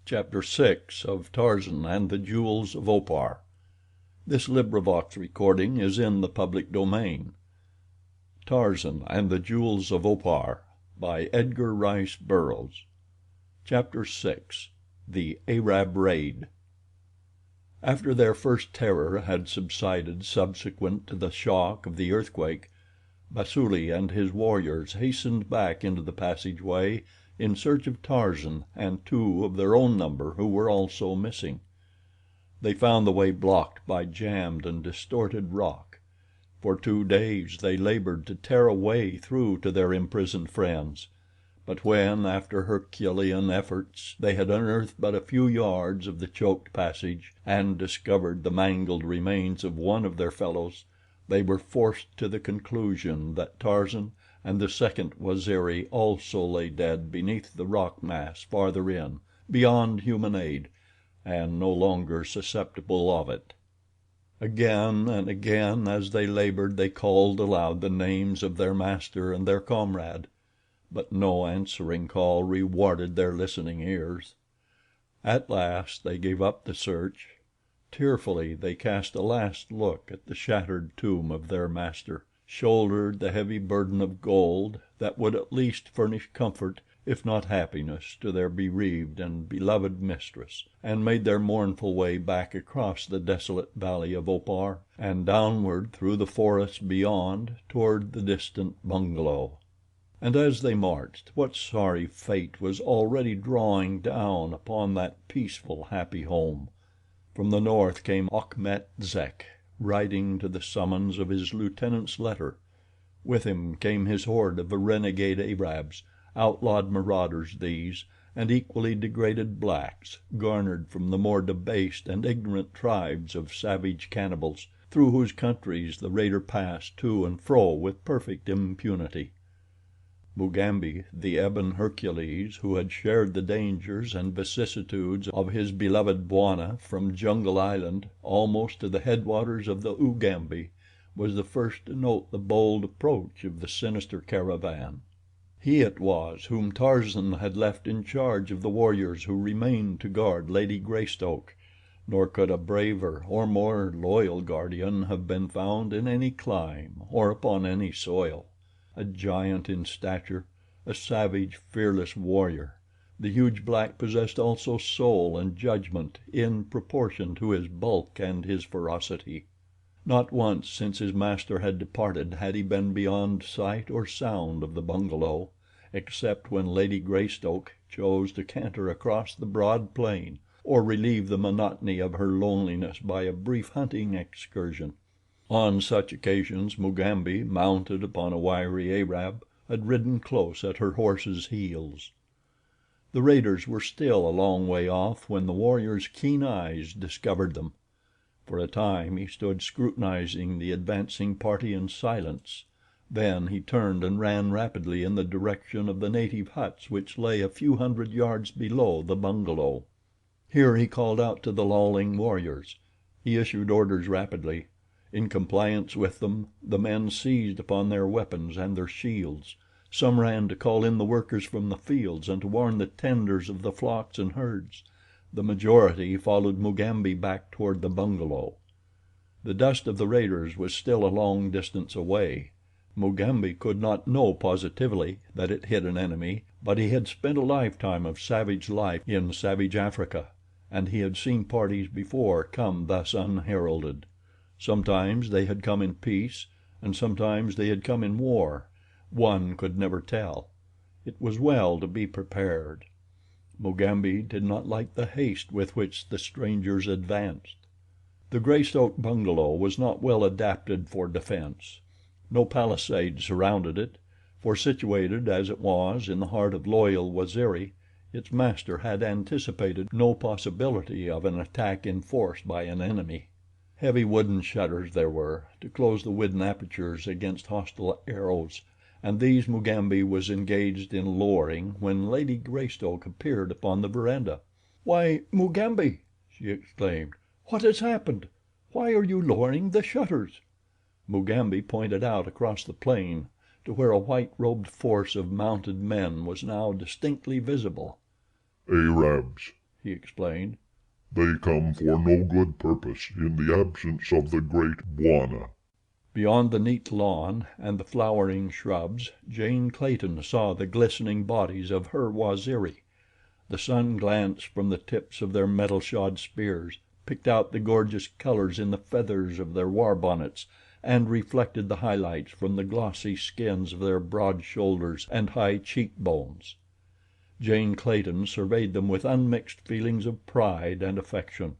Chapter 6 of Tarzan and the Jewels of Opar. This recording is in the public domain. Tarzan and the Jewels of Opar by Edgar Rice Burroughs. Chapter 6 The Arab Raid. After their first terror had subsided subsequent to the shock of the earthquake, Basuli and his warriors hastened back into the passageway in search of Tarzan and two of their own number who were also missing. They found the way blocked by jammed and distorted rock. For 2 days they labored to tear a way through to their imprisoned friends, but when, after Herculean efforts, they had unearthed but a few yards of the choked passage and discovered the mangled remains of one of their fellows, they were forced to the conclusion that Tarzan and the second Waziri also lay dead beneath the rock mass farther in, beyond human aid, and no longer susceptible of it. Again and again as they labored they called aloud the names of their master and their comrade, but no answering call rewarded their listening ears. At last they gave up the search. Tearfully they cast a last look at the shattered tomb of their master, shouldered the heavy burden of gold that would at least furnish comfort, if not happiness, to their bereaved and beloved mistress, and made their mournful way back across the desolate valley of Opar and downward through the forests beyond toward the distant bungalow. And as they marched, what sorry fate was already drawing down upon that peaceful, happy home? From the north came Achmet Zek, riding to the summons of his lieutenant's letter. With him came his horde of renegade Arabs, outlawed marauders these, and equally degraded blacks, garnered from the more debased and ignorant tribes of savage cannibals, through whose countries the raider passed to and fro with perfect impunity. Mugambi, the ebon Hercules, who had shared the dangers and vicissitudes of his beloved Bwana from Jungle Island almost to the headwaters of the Ugambi, was the first to note the bold approach of the sinister caravan. He it was whom Tarzan had left in charge of the warriors who remained to guard Lady Greystoke, nor could a braver or more loyal guardian have been found in any clime or upon any soil. A giant in stature, a savage, fearless warrior, the huge black possessed also soul and judgment in proportion to his bulk and his ferocity. Not once since his master had departed had he been beyond sight or sound of the bungalow, except when Lady Greystoke chose to canter across the broad plain, or relieve the monotony of her loneliness by a brief hunting excursion. On such occasions Mugambi, mounted upon a wiry Arab, had ridden close at her horse's heels. The raiders were still a long way off when the warrior's keen eyes discovered them. For a time he stood scrutinizing the advancing party in silence. Then he turned and ran rapidly in the direction of the native huts which lay a few hundred yards below the bungalow. Here he called out to the lolling warriors. He issued orders rapidly. In compliance with them, the men seized upon their weapons and their shields. Some ran to call in the workers from the fields and to warn the tenders of the flocks and herds. The majority followed Mugambi back toward the bungalow. The dust of the raiders was still a long distance away. Mugambi could not know positively that it hid an enemy, but he had spent a lifetime of savage life in savage Africa, and he had seen parties before come thus unheralded. Sometimes they had come in peace, and sometimes they had come in war. One could never tell. It was well to be prepared. Mugambi did not like the haste with which the strangers advanced. The Greystoke bungalow was not well adapted for defense. No palisade surrounded it, for situated as it was in the heart of loyal Waziri, its master had anticipated no possibility of an attack in force by an enemy. Heavy wooden shutters there were, to close the wooden apertures against hostile arrows, and these Mugambi was engaged in lowering when Lady Greystoke appeared upon the veranda. "Why, Mugambi!" she exclaimed. "What has happened? Why are you lowering the shutters?" Mugambi pointed out across the plain to where a white-robed force of mounted men was now distinctly visible. "Arabs," he explained. "They come for no good purpose in the absence of the great Bwana." Beyond the neat lawn and the flowering shrubs Jane Clayton saw the glistening bodies of her Waziri. The sun glanced from the tips of their metal shod spears, picked out the gorgeous colors in the feathers of their war bonnets, and reflected the highlights from the glossy skins of their broad shoulders and high cheek bones. Jane Clayton surveyed them with unmixed feelings of pride and affection.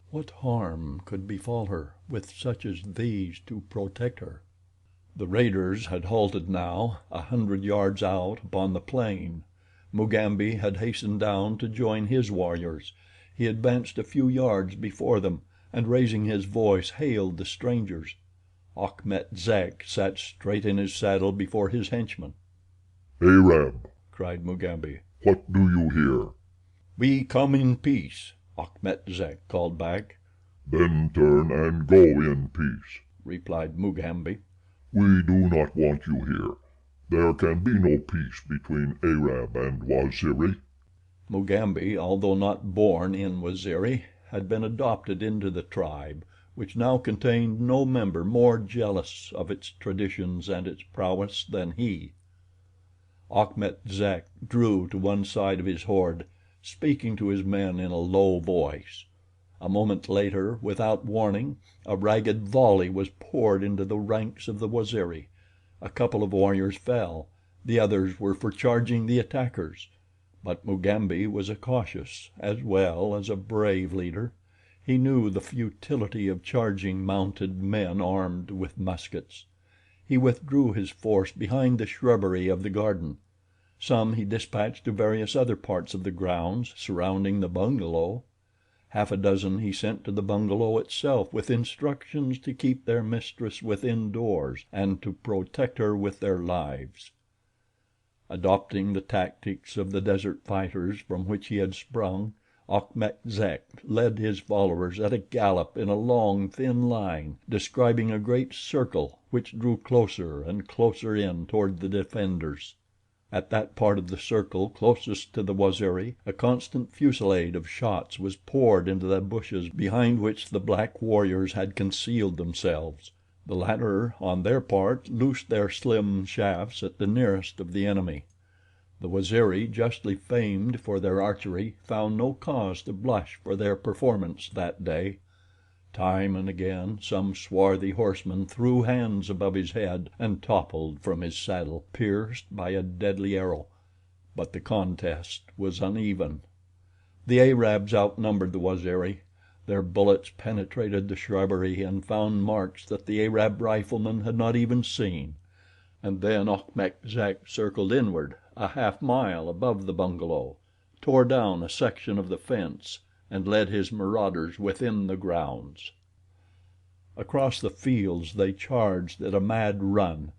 What harm could befall her, with such as these to protect her? The raiders had halted now, 100 yards out upon the plain. Mugambi had hastened down to join his warriors. He advanced a few yards before them, and raising his voice hailed the strangers. Achmet Zek sat straight in his saddle before his henchmen. "Arab," cried Mugambi, "what do you here?" "We come in peace," Achmet Zek called back. "Then turn and go in peace," replied Mugambi. "We do not want you here. There can be no peace between Arab and Waziri." Mugambi, although not born in Waziri, had been adopted into the tribe, which now contained no member more jealous of its traditions and its prowess than he. Achmet Zek drew to one side of his horde, speaking to his men in a low voice. A moment later, without warning, a ragged volley was poured into the ranks of the Waziri. A couple of warriors fell. The others were for charging the attackers. But Mugambi was a cautious as well as a brave leader. He knew the futility of charging mounted men armed with muskets. He withdrew his force behind the shrubbery of the garden. Some he dispatched to various other parts of the grounds surrounding the bungalow. Half a dozen he sent to the bungalow itself with instructions to keep their mistress within doors and to protect her with their lives. Adopting the tactics of the desert fighters from which he had sprung, Achmet Zek led his followers at a gallop in a long, thin line, describing a great circle which drew closer and closer in toward the defenders. At that part of the circle closest to the Waziri a constant fusillade of shots was poured into the bushes behind which the black warriors had concealed themselves. The latter, on their part, loosed their slim shafts at the nearest of the enemy. The Waziri, justly famed for their archery, found no cause to blush for their performance that day. Time and again some swarthy horseman threw hands above his head and toppled from his saddle, pierced by a deadly arrow; but the contest was uneven. The Arabs outnumbered the Waziri. Their bullets penetrated the shrubbery and found marks that the Arab riflemen had not even seen. And then Achmet Zek circled inward, a half-mile above the bungalow, tore down a section of the fence, and led his marauders within the grounds. Across the fields they charged at a mad run.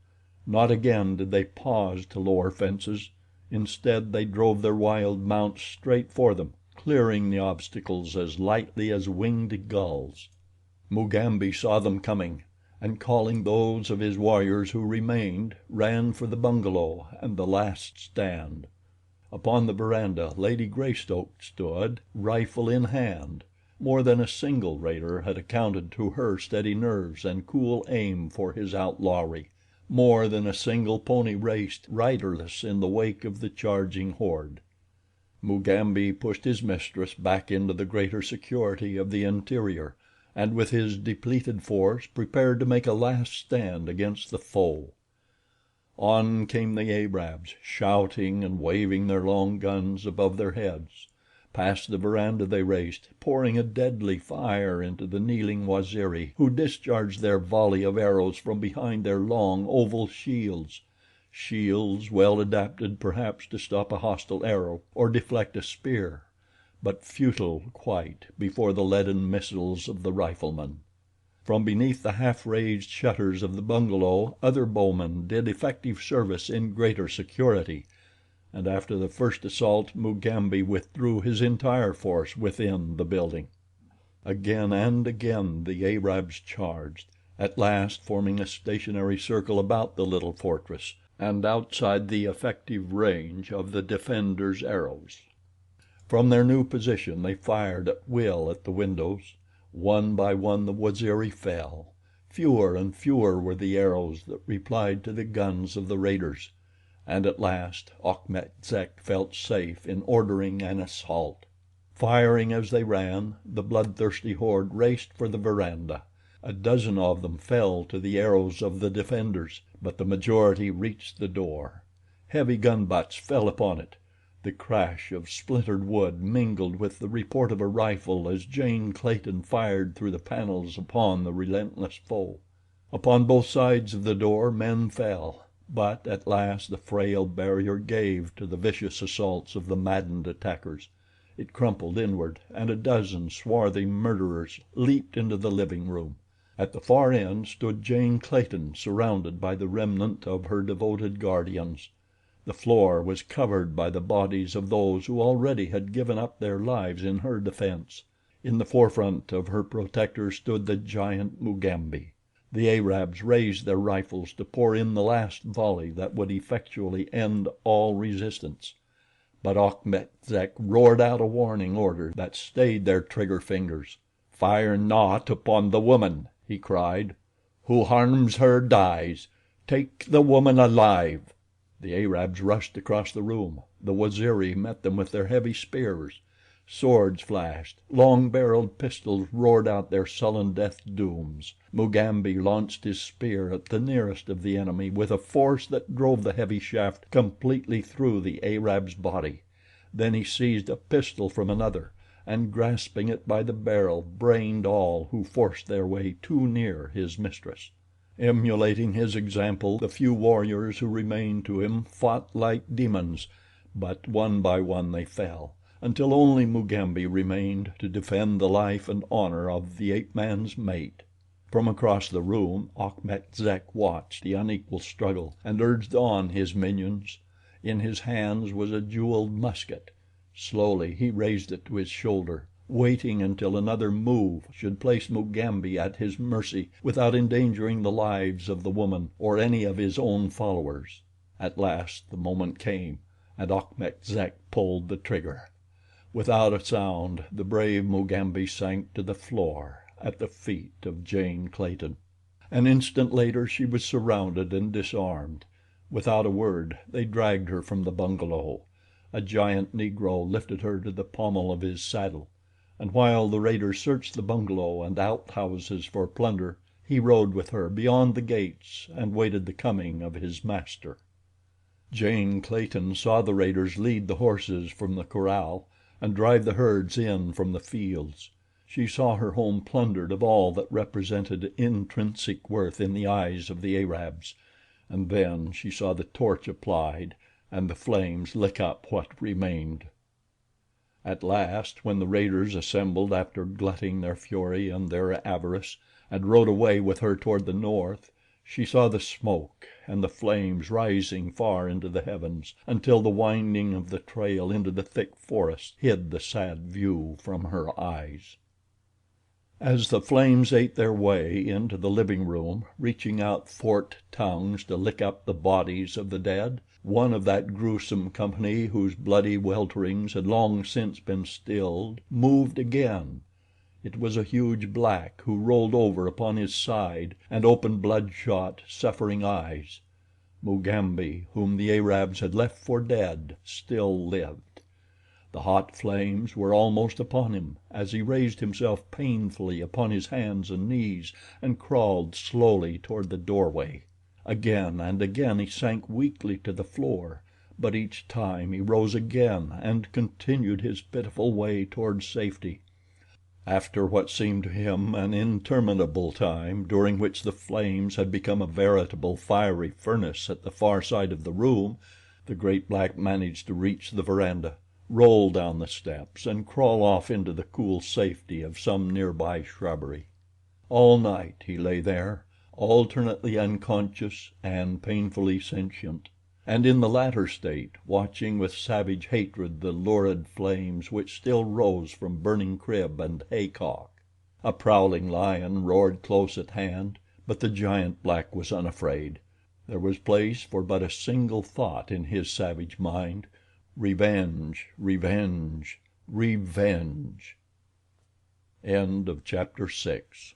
Not again did they pause to lower fences. Instead they drove their wild mounts straight for them, clearing the obstacles as lightly as winged gulls. Mugambi saw them coming, and calling those of his warriors who remained, ran for the bungalow and the last stand. Upon the veranda Lady Greystoke stood, rifle in hand. More than a single raider had accounted to her steady nerves and cool aim for his outlawry. More than a single pony raced riderless in the wake of the charging horde. Mugambi pushed his mistress back into the greater security of the interior, and with his depleted force prepared to make a last stand against the foe. On came the Arabs, shouting and waving their long guns above their heads. Past the veranda they raced, pouring a deadly fire into the kneeling Waziri, who discharged their volley of arrows from behind their long, oval shields well adapted perhaps to stop a hostile arrow or deflect a spear, but futile quite before the leaden missiles of the riflemen. From beneath the half-raised shutters of the bungalow other bowmen did effective service in greater security, and after the first assault Mugambi withdrew his entire force within the building. Again and again the Arabs charged, at last forming a stationary circle about the little fortress, and outside the effective range of the defenders' arrows. From their new position they fired at will at the windows. One by one the Waziri fell. Fewer and fewer were the arrows that replied to the guns of the raiders, and at last Achmet Zek felt safe in ordering an assault. Firing as they ran, the bloodthirsty horde raced for the veranda. A dozen of them fell to the arrows of the defenders, but the majority reached the door. Heavy gun butts fell upon it. The crash of splintered wood mingled with the report of a rifle as Jane Clayton fired through the panels upon the relentless foe. Upon both sides of the door men fell, but at last the frail barrier gave to the vicious assaults of the maddened attackers. It crumpled inward, and a dozen swarthy murderers leaped into the living room. At the far end stood Jane Clayton, surrounded by the remnant of her devoted guardians. The floor was covered by the bodies of those who already had given up their lives in her defense. In the forefront of her protectors stood the giant Mugambi. The Arabs raised their rifles to pour in the last volley that would effectually end all resistance. But Achmet Zek roared out a warning order that stayed their trigger fingers. "Fire not upon the woman," he cried. "Who harms her dies. Take the woman alive." The Arabs rushed across the room. The Waziri met them with their heavy spears. Swords flashed. Long-barreled pistols roared out their sullen death dooms. Mugambi launched his spear at the nearest of the enemy with a force that drove the heavy shaft completely through the Arab's body. Then he seized a pistol from another, and grasping it by the barrel, brained all who forced their way too near his mistress. Emulating his example, the few warriors who remained to him fought like demons, but one by one they fell, until only Mugambi remained to defend the life and honor of the ape-man's mate. From across the room Achmet Zek watched the unequal struggle and urged on his minions. In his hands was a jeweled musket. Slowly he raised it to his shoulder, waiting until another move should place Mugambi at his mercy without endangering the lives of the woman or any of his own followers. At last the moment came, and Achmet Zek pulled the trigger. Without a sound the brave Mugambi sank to the floor at the feet of Jane Clayton. An instant later she was surrounded and disarmed. Without a word they dragged her from the bungalow. A giant Negro lifted her to the pommel of his saddle, and while the raiders searched the bungalow and outhouses for plunder, he rode with her beyond the gates and waited the coming of his master. Jane Clayton saw the raiders lead the horses from the corral and drive the herds in from the fields. She saw her home plundered of all that represented intrinsic worth in the eyes of the Arabs, and then she saw the torch applied and the flames lick up what remained. At last, when the raiders assembled after glutting their fury and their avarice, and rode away with her toward the north, she saw the smoke and the flames rising far into the heavens, until the winding of the trail into the thick forest hid the sad view from her eyes. As the flames ate their way into the living room, reaching out forked tongues to lick up the bodies of the dead, one of that gruesome company whose bloody welterings had long since been stilled moved again. It was a huge black who rolled over upon his side and opened bloodshot, suffering eyes. Mugambi, whom the Arabs had left for dead, still lived. The hot flames were almost upon him as he raised himself painfully upon his hands and knees and crawled slowly toward the doorway. Again and again he sank weakly to the floor, but each time he rose again and continued his pitiful way toward safety. After what seemed to him an interminable time, during which the flames had become a veritable fiery furnace at the far side of the room, the great black managed to reach the veranda, roll down the steps, and crawl off into the cool safety of some nearby shrubbery. All night he lay there, alternately unconscious and painfully sentient, and in the latter state watching with savage hatred the lurid flames which still rose from burning crib and haycock. A prowling lion roared close at hand, but the giant black was unafraid. There was place for but a single thought in his savage mind: revenge, revenge, Revenge. End of chapter 6.